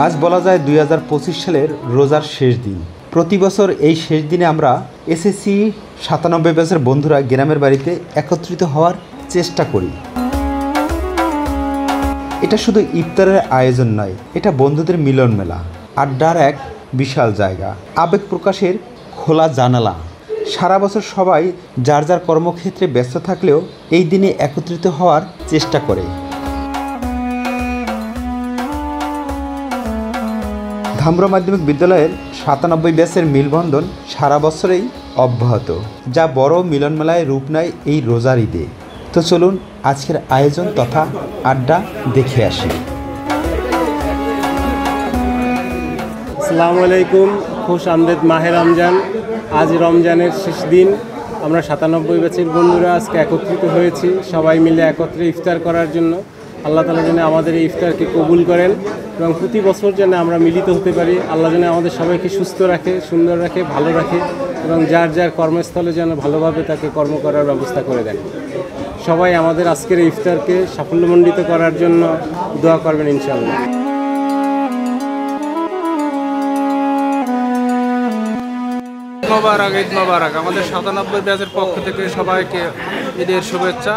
আজ বলা যায় 2025 সালের রোজার শেষ দিন। প্রতি বছর এই শেষ দিনে আমরা এসএসসি 97 ব্যাচের বন্ধুরা গ্রামের বাড়িতে একত্রিত হওয়ার চেষ্টা করি। এটা শুধু ইফতারের আয়োজন নয়, এটা বন্ধুদের মিলন মেলা, আড্ডার এক বিশাল জায়গা, আবেগ প্রকাশের খোলা জানালা। সারা বছর সবাই যার যার কর্মক্ষেত্রে ব্যস্ত থাকলেও এই দিনে একত্রিত হওয়ার চেষ্টা করে। ধামরা মাধ্যমিক বিদ্যালয়ের 97 ব্যাচের মিলবন্ধন সারা বছরেই অব্যাহত, যা বড় মিলন মেলায় রূপ নেয় এই রোজার ঈদে। তো চলুন আজকের আয়োজন তথা আড্ডা দেখে আসি। আসসালামু আলাইকুম, খুশ আমদেদ মাহে রমজান। আজ রমজানের শেষ দিন। আমরা 97 ব্যাচের বন্ধুরা আজকে একত্রিত হয়েছি, সবাই মিলে একত্রে ইফতার করার জন্য। আল্লাহ তাআলা যেন আমাদের এই ইফতারকে কবুল করেন এবং প্রতি বছর যেন আমরা মিলিত হতে পারি। আল্লাহ যেন আমাদের সবাইকে সুস্থ রাখে, সুন্দর রাখে, ভালো রাখে এবং যার যার কর্মস্থলে যেন ভালোভাবে তাকে কর্ম করার ব্যবস্থা করে দেন। সবাই আমাদের আজকের এই ইফতারকে সাফল্যমণ্ডিত করার জন্য দোয়া করবেন ইনশাআল্লাহ। মোবারক, ঈদ মোবারক। আমাদের 97 ব্যাচের পক্ষ থেকে সবাইকে ঈদের শুভেচ্ছা।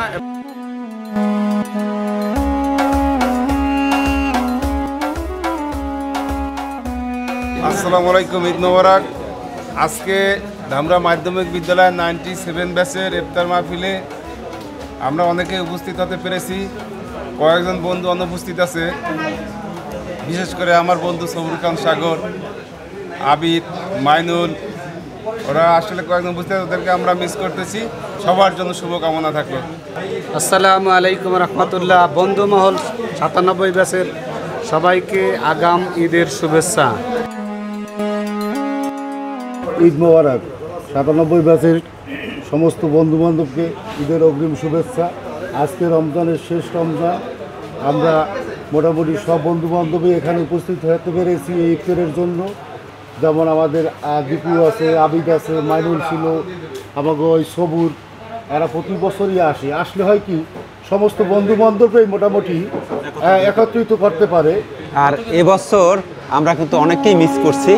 আসসালামু আলাইকুম, ঈদ মোবারক। আজকে ধামরা মাধ্যমিক বিদ্যালয়ের 97 ব্যাচের ইফতার মাহফিলে আমরা অনেকে উপস্থিত হতে পেরেছি। কয়েকজন বন্ধু অনুপস্থিত আছে, বিশেষ করে আমার বন্ধু সবুর খান সাগর, আবিদ, মাইনুল, ওরা আসলে কয়েকজন উপস্থিত, ওদেরকে আমরা মিস করতেছি। সবার জন্য শুভকামনা থাকলো। আসসালামু আলাইকুম রহমতুল্লাহ। বন্ধু মহল 97 ব্যাচের সবাইকে আগাম ঈদের শুভেচ্ছা। ঈদ মোবারক। 97 ব্যাচের সমস্ত বন্ধুবান্ধবকে ঈদের অগ্রিম শুভেচ্ছা। আজকে রমজানের শেষ রমজান, আমরা মোটামুটি সব বন্ধুবান্ধবী এখানে উপস্থিত হতে পেরেছি এই ইফতারের জন্য। যেমন আমাদের দীপু আছে, আবিদ আছে, মাইনুল ছিল, আমাকে ওই সবুর, এরা প্রতি বছরই আসলে হয় কি সমস্ত বন্ধুবান্ধবই মোটামুটি একত্রিত করতে পারে। আর এবছর আমরা কিন্তু অনেককেই মিস করছি।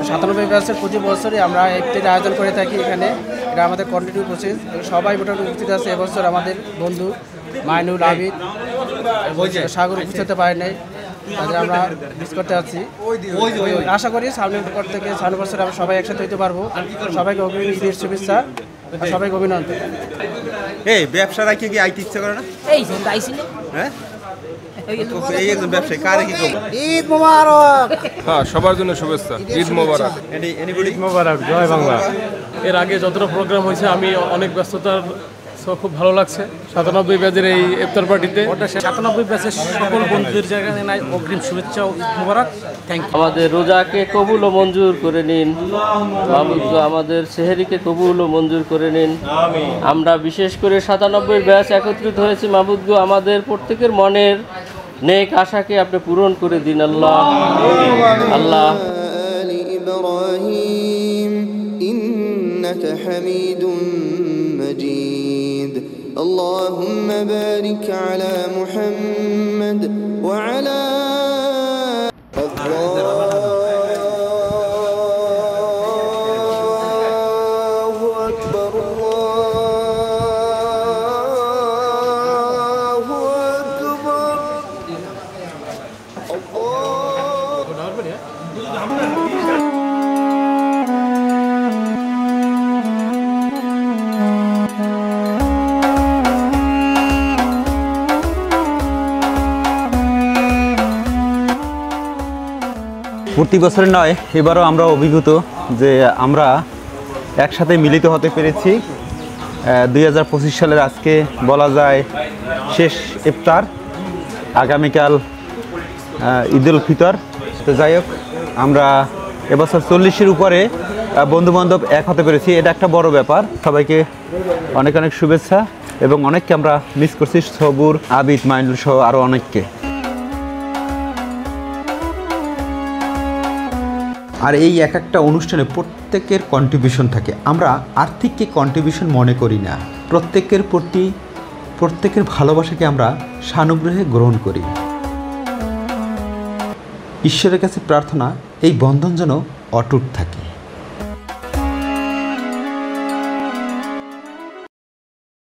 97 ব্যাচের প্রতি বছরই আমরা ইফতারের আয়োজন করে থাকি এখানে। এটা আমাদের কন্টিনিউ প্রসেস। সবাই মোটামুটি উপস্থিত আছে। এবছর আমাদের বন্ধু মাইনুল, আবিদ, সাগর উপস্থিত হতে পারে নাই, তাদের আমরা মিস করতে আছি। আশা করি সামনের পর থেকে 96 বছর আমরা সবাই একসাথে হইতে পারবো। সবাইকে অগ্রিম ঈদের শুভেচ্ছা, সবাইকে অভিনন্দন। এই ব্যবসাটা কি আইতে ইচ্ছে করে না? এই জন্য আইছিল। হ্যাঁ, এই একজন ব্যবসায়ী কারে কি করব? ঈদ মোবারক। হ্যাঁ, সবার জন্য শুভেচ্ছা। ঈদ মোবারক। ঈদ মোবারক, জয় বাংলা। এর আগে যতটা প্রোগ্রাম হয়েছে আমি অনেক ব্যস্ততার, খুব ভালো লাগছে 97 ব্যাচের এই ইফতার পার্টিতে। 97 ব্যাচের সকল বন্ধুদের জায়গায় নাই অগ্রিম শুভেচ্ছা ও ঈদ মোবারক। Thank you. আমাদের রোজাকে কবুল ও মঞ্জুর করে নিন মাবুদ, আমাদের সেহরিকে কবুল ও মঞ্জুর করে নিন। আমরা বিশেষ করে 97 ব্যাচ একত্রিত হয়েছি মাবুদ গো, আমাদের প্রত্যেকের মনের নেক আশাকে আপনি পূরণ করে দিন আল্লাহ। আল্লাহ اللهم بارك على محمد وعلى الله أكبر الله أكبر প্রতি বছরে নয়, এবারও আমরা অভিভূত যে আমরা একসাথে মিলিত হতে পেরেছি। 2025 সালের আজকে বলা যায় শেষ ইফতার, আগামীকাল ঈদুল ফিতর। তো যাই হোক, আমরা এবছর 40-এর উপরে বন্ধুবান্ধব এক হতে পেরেছি, এটা একটা বড় ব্যাপার। সবাইকে অনেক অনেক শুভেচ্ছা এবং অনেককে আমরা মিস করছি, সবুর, আবিদ, মাইনুল সহ আরও অনেককে। আর এই এক একটা অনুষ্ঠানে প্রত্যেকের কন্ট্রিবিউশন থাকে। আমরা আর্থিককে কন্ট্রিবিউশন মনে করি না, প্রত্যেকের প্রতি প্রত্যেকের ভালোবাসাকে আমরা সানুগ্রহে গ্রহণ করি। ঈশ্বরের কাছে প্রার্থনা এই বন্ধন যেন অটুট থাকে।